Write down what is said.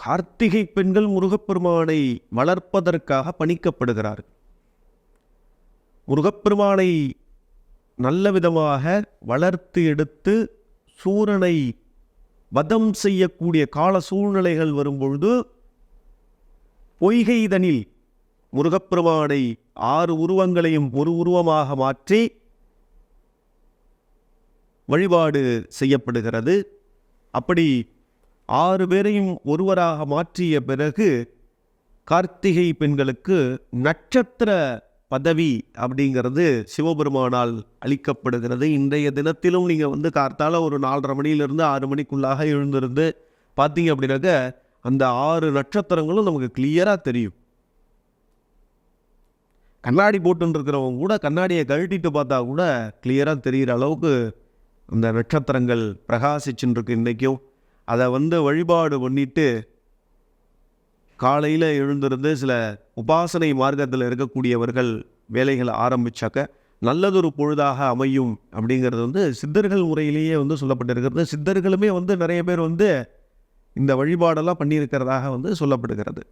கார்த்திகை பெண்கள் முருகப்பெருமானை வளர்ப்பதற்காக பணிக்கப்படுகிறார்கள். முருகப்பெருமானை நல்ல விதமாக வளர்த்து எடுத்து சூரனை வதம் செய்யக்கூடிய கால சூழ்நிலைகள் வரும்பொழுது பொய்கைதனில் முருகப்பெருமானை 6 உருவங்களையும் ஒரு உருவமாக மாற்றி வழிபாடு செய்யப்படுகிறது. அப்படி 6 பேரையும் ஒருவராக மாற்றிய பிறகு கார்த்திகை பெண்களுக்கு நட்சத்திர பதவி அப்படிங்கிறது சிவபெருமானால் அளிக்கப்படுகிறது. இன்றைய தினத்திலும் நீங்கள் கார்த்தால ஒரு 4:30 மணியிலிருந்து 6 மணிக்குள்ளாக எழுந்திருந்து பார்த்தீங்க அப்படின்னாக்க அந்த 6 நட்சத்திரங்களும் நமக்கு கிளியராக தெரியும். கண்ணாடி போட்டுன்னு இருக்கிறவங்க கூட கண்ணாடியை கழட்டிட்டு பார்த்தா கூட கிளியராக தெரிகிற அளவுக்கு அந்த நட்சத்திரங்கள் பிரகாசிச்சுன்னு இருக்கு இன்றைக்கும். அதை வழிபாடு பண்ணிட்டு காலையில் எழுந்திருந்து சில உபாசனை மார்க்கத்தில் இருக்கக்கூடியவர்கள் வேலைகளை ஆரம்பித்தாக்க நல்லதொரு பொழுதாக அமையும் அப்படிங்கிறது சித்தர்கள் முறையிலேயே சொல்லப்பட்டிருக்கிறது. சித்தர்களுமே நிறைய பேர் இந்த வழிபாடெல்லாம் பண்ணியிருக்கிறதாக சொல்லப்படுகிறது.